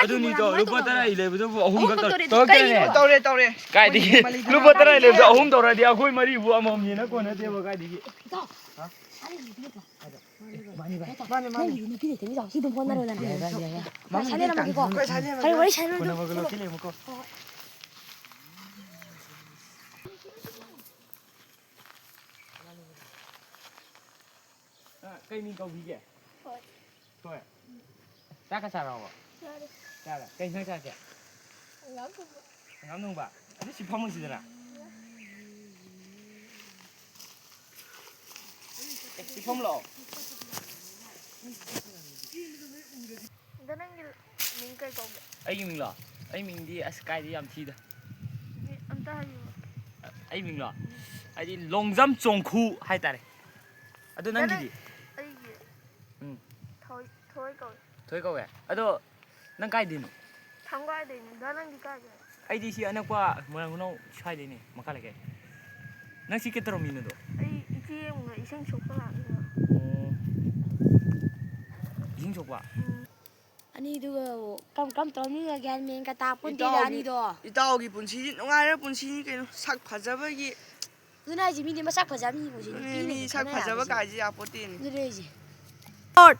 Adunico, lu potrai le dopo ahum ka Tore. Kai di. Lu potrai le ahum tora dia khoi mari bu amom ni na ko na te ba kai di. Ha? Mani. Kai min kau bi ke? Thôi. Ta ka sa ra ba? Sa ra. Kai sang sa ke? Ngam nung ba. Ani si phamu si dana. Si phom lo. Danang min kai ko. Ai min lo. Ai min di sky di yam thi da. Anta hayu. Ai min lo. Ai di longjam chongkhu hai tare. Adu nang di. Thôi kau ya. Ado nang kai din. Thanggai din. Danang di kai. Ai di si anak pa mang no chai din ni makale ke. Nang si ketro min do. Ai iti mo isang chokpa la. Jing chokpa. Ani du kam to ni ga gan men ka ta pun ti da ni do. Itaugi punsi nungai punsi ni kaino sak phajabagi. Duna ji mi ni masak phajam ni mo ji. Ni sak phajaba ka ji apotin. Du re ji. Lord.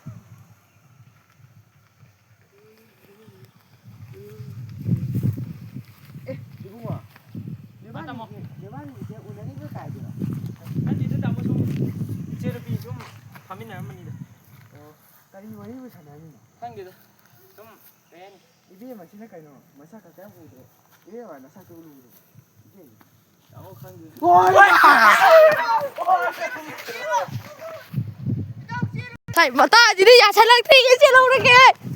Mata mo. Ani du ta mo sum. Chere pi sum phamin na mani da. Kari wari bu sanani. Tang de. Sum pen. Ibe ma sina kaino masaka ka bu do. Ibe wa na sa tu lu do. Ije. Ako khang de. Thai mà ta chỉ đi nhà xe lăng thi cái xe lâu đấy kìa.